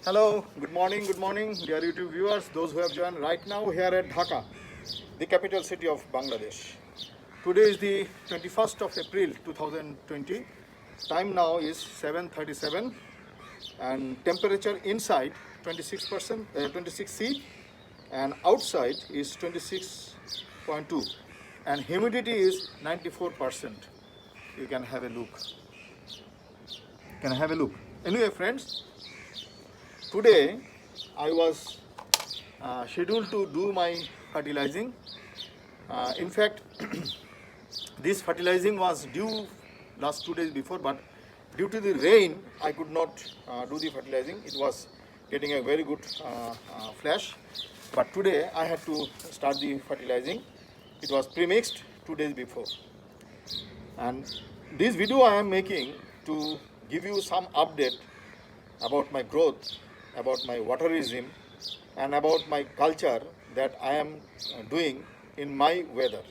Hello, good morning, dear YouTube viewers, those who have joined right now here at Dhaka, the capital city of Bangladesh. Today is the 21st of April 2020. Time now is 7:37 and temperature inside 26%, 26C and outside is 26.2 and humidity is 94%. You can have a look. Anyway, friends, today I was scheduled to do my fertilizing. In fact, this fertilizing was due last 2 days before, but due to the rain, I could not do the fertilizing. It was getting a very good flash, but today I had to start the fertilizing. It was pre-mixed 2 days before, and this video I am making to give you some update about my growth, about my water regime, and about my culture that I am doing in my weather.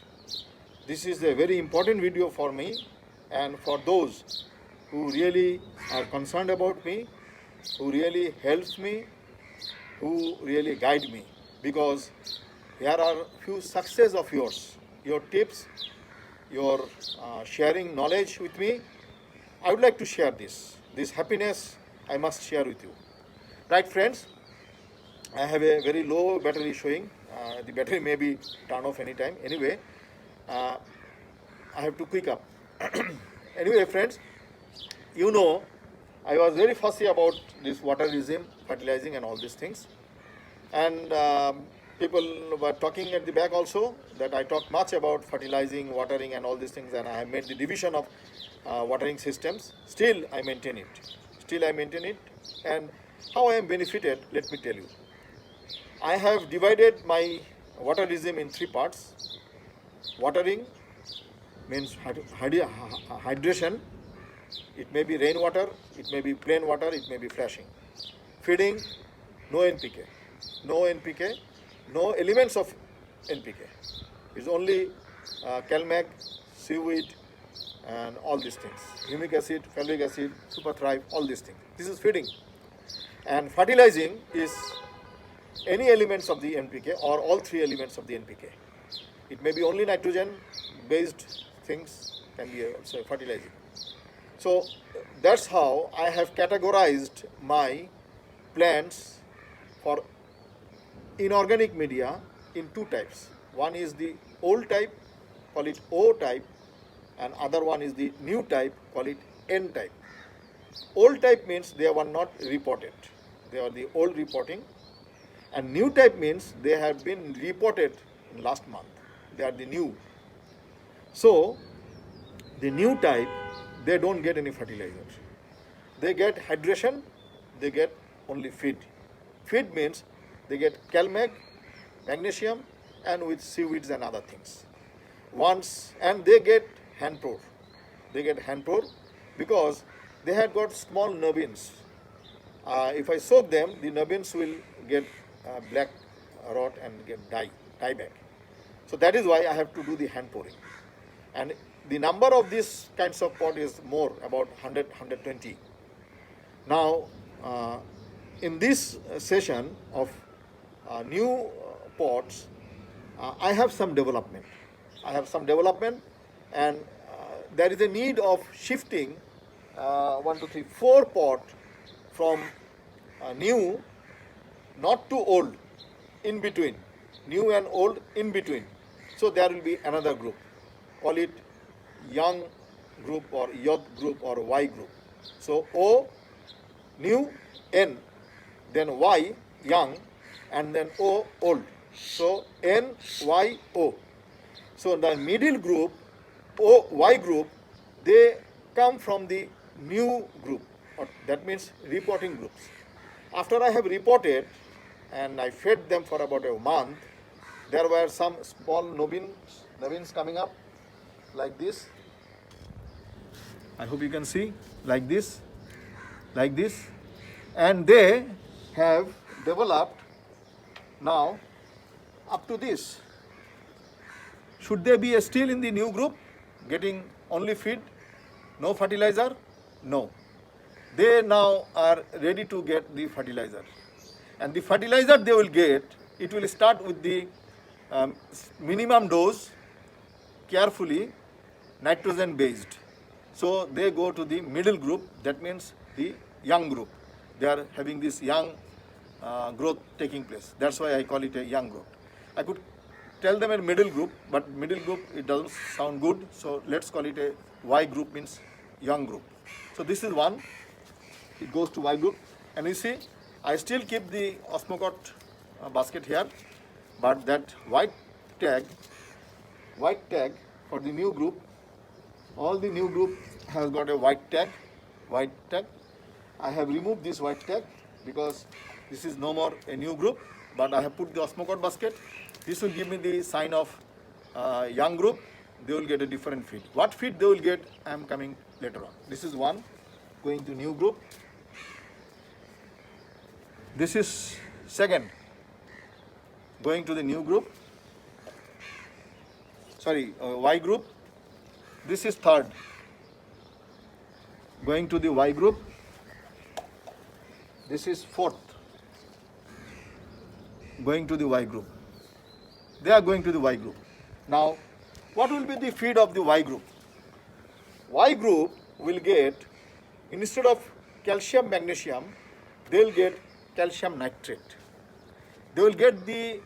This is a very important video for me and for those who really are concerned about me, who really helps me, who really guide me, because here are few success of yours, your tips, your sharing knowledge with me. I would like to share this happiness I must share with you. Right, friends, I have a very low battery showing. The battery may be turned off anytime. Anyway, I have to quick up. Anyway, friends, you know, I was very fussy about this water regime, fertilizing and all these things. And people were talking at the back also that I talk much about fertilizing, watering and all these things, and I have made the division of watering systems. Still I maintain it. And how I am benefited, let me tell you. I have divided my water regime in 3 parts. Watering means hydration. It may be rainwater, it may be plain water, it may be flashing. Feeding, no NPK, no elements of NPK. It's only CalMag, seaweed, and all these things. Humic acid, fulvic acid, Super Thrive, all these things. This is feeding. And fertilizing is any elements of the NPK or all 3 elements of the NPK. It may be only nitrogen based things, can be also fertilizing. So that's how I have categorized my plants for inorganic media in 2 types. One is the old type, call it O type, and other one is the new type, call it N type. Old type means they were not reported. They are the old reporting. And new type means they have been reported in last month. They are the new. So, the new type, they don't get any fertilizer. They get hydration, they get only feed. Feed means they get CalMag, magnesium, and with seaweeds and other things. And they get hand pour. Because they had got small nubbins. If I soak them, the nubbins will get black rot and get die back. So that is why I have to do the hand pouring. And the number of these kinds of pot is more, about 100, 120. Now, in this session of new pots, I have some development. And there is a need of shifting 4 pot from new, not to old, in between. New and old in between. So there will be another group. Call it young group or youth group or Y group. So O, new, N, then Y, young, and then O, old. So N, Y, O. So the middle group, O, Y group, they come from the new group. That means reporting groups. After I have reported and I fed them for about a month, there were some small nubbins coming up like this. I hope you can see, like this, and they have developed now up to this. Should they be still in the new group, getting only feed, no fertilizer? No. they now are ready to get the fertilizer. And the fertilizer they will get, it will start with the minimum dose, carefully nitrogen based. So they go to the middle group, that means the young group. They are having this young growth taking place. That's why I call it a young growth. I could tell them a middle group, but middle group, it doesn't sound good. So let's call it a Y group, means young group. So this is one, it goes to Y group. And you see, I still keep the Osmocote basket here, but that white tag for the new group, all the new group has got a white tag. I have removed this white tag because this is no more a new group, but I have put the Osmocote basket. This will give me the sign of young group. They will get a different feed. What feed they will get, I am coming later on. This is one going to new group. This is second going to the new group. Sorry, Y group. This is third going to the Y group. This is fourth going to the Y group. They are going to the Y group. Now, what will be the feed of the Y group? Y group will get, instead of calcium magnesium, they will get calcium nitrate. They will get the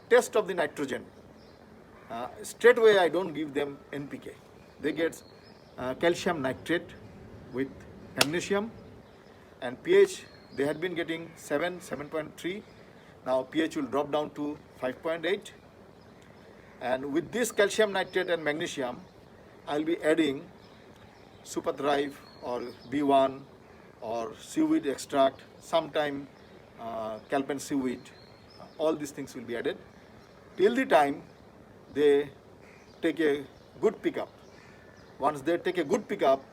test of the nitrogen. Straight away I don't give them NPK. They get calcium nitrate with magnesium, and pH they had been getting 7.3. Now pH will drop down to 5.8. And with this calcium nitrate and magnesium, I'll be adding Super Thrive or B1 or seaweed extract, sometime Calpen seaweed. All these things will be added till the time they take a good pickup. Once they take a good pickup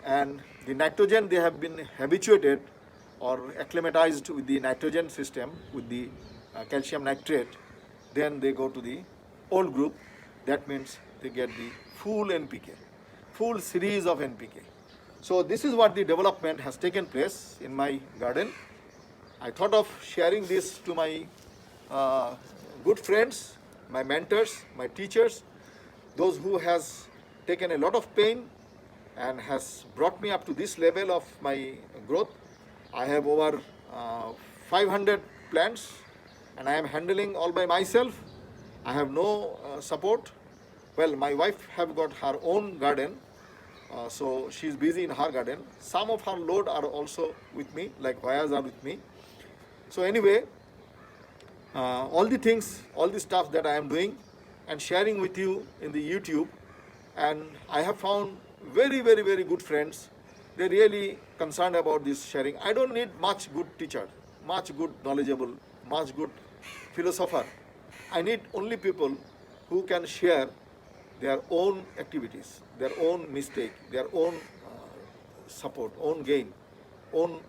and the nitrogen, they have been habituated or acclimatized with the nitrogen system, with the calcium nitrate, then they go to the old group. That means they get the full NPK, full series of NPK. So this is what the development has taken place in my garden. I thought of sharing this to my good friends, my mentors, my teachers, those who has taken a lot of pain and has brought me up to this level of my growth. I have over 500 plants and I am handling all by myself. I have no support. Well, my wife have got her own garden, so she is busy in her garden. Some of her load are also with me, like Vayas are with me. So anyway, all the things, all the stuff that I am doing and sharing with you in the YouTube, and I have found very, very, very good friends. They're really concerned about this sharing. I don't need much good teacher, much good knowledgeable, much good philosopher. I need only people who can share their own activities, their own mistake, their own support, own gain, own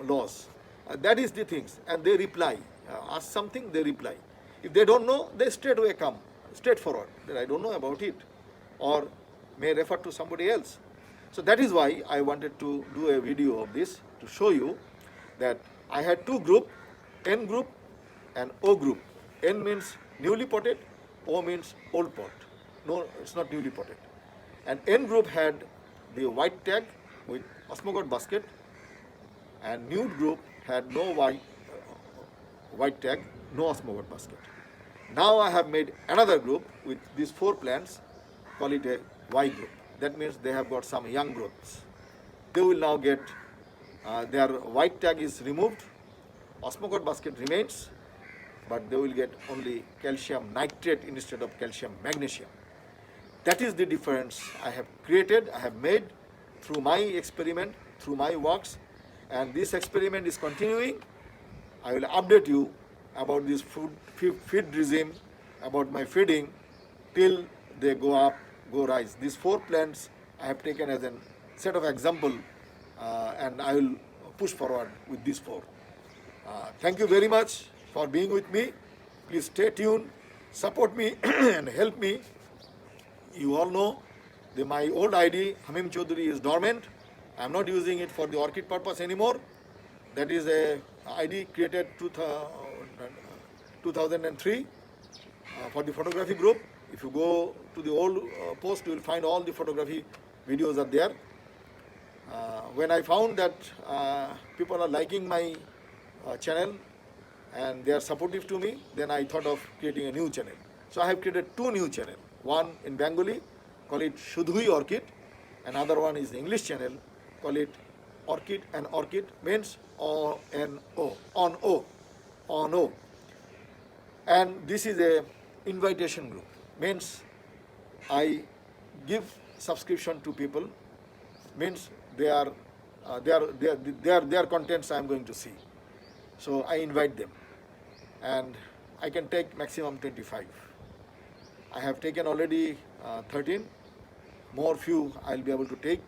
loss. That is the things. And they reply. Ask something, they reply. If they don't know, they straight away come, straightforward, that I don't know about it, or may refer to somebody else. So that is why I wanted to do a video of this to show you that I had two groups, N group and O group. N means newly potted, O means old pot. No, it's not newly potted. And N group had the white tag with Osmocote basket, and nude group had no white tag, no Osmocote basket. Now I have made another group with these 4 plants, call it a Y group. That means they have got some young growths. They will now get, their white tag is removed, Osmocote basket remains, but they will get only calcium nitrate instead of calcium magnesium. That is the difference I have created, I have made through my experiment, through my works, and this experiment is continuing. I will update you about this feed regime, about my feeding, till they go up, go rise. These 4 plants I have taken as a set of example, and I will push forward with these 4. Thank you very much for being with me. Please stay tuned, support me and help me. You all know that my old ID, Hamim Chaudhary, is dormant. I am not using it for the orchid purpose anymore. That is a ID created 2003 for the photography group. If you go to the old post, you will find all the photography videos are there. When I found that people are liking my channel and they are supportive to me, then I thought of creating a new channel. So I have created two new channels. One in Bengali, call it Shudhui Orchid. Another one is English channel, call it Orchid and Orchid, means O-N-O, on-O. And this is a invitation group, means I give subscription to people, means their contents I am going to see. So I invite them, and I can take maximum 25. I have taken already 13. More few I will be able to take,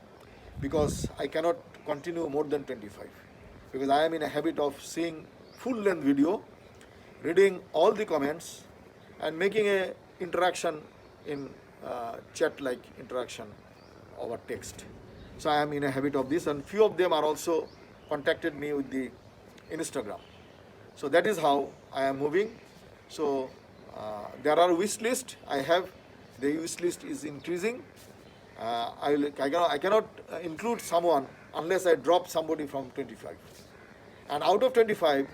because I cannot continue more than 25, because I am in a habit of seeing full length video, reading all the comments and making a interaction in chat like interaction over text. So I am in a habit of this, and few of them are also contacted me with the Instagram. So that is how I am moving. So there are wish list I have. The wish list is increasing. I cannot include someone unless I drop somebody from 25. And out of 25,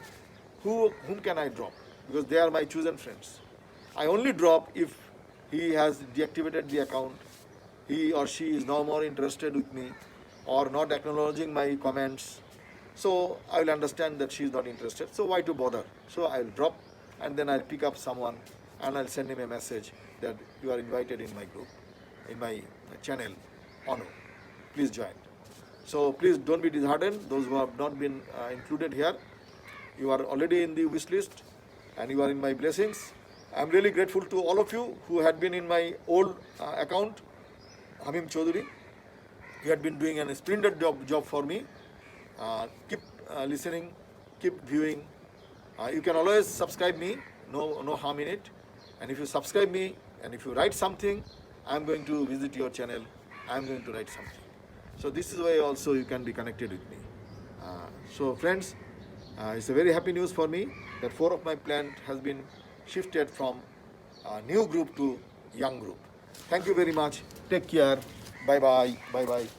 whom can I drop? Because they are my chosen friends. I only drop if he has deactivated the account, he or she is no more interested with me, or not acknowledging my comments. So I will understand that she is not interested. So why to bother? So I will drop, and then I'll pick up someone and I'll send him a message that you are invited in my group, in my channel, Ono. Please join. So please don't be disheartened, those who have not been included here. You are already in the wish list and you are in my blessings. I am really grateful to all of you who had been in my old account, Hamim Chaudhary. You had been doing a splendid job for me. Keep listening, keep viewing. You can always subscribe me, no harm in it. And if you subscribe me and if you write something, I am going to visit your channel. I am going to write something. So this is why also you can be connected with me. So friends, it's a very happy news for me that 4 of my plant has been shifted from new group to young group. Thank you very much. Take care. Bye bye. Bye bye.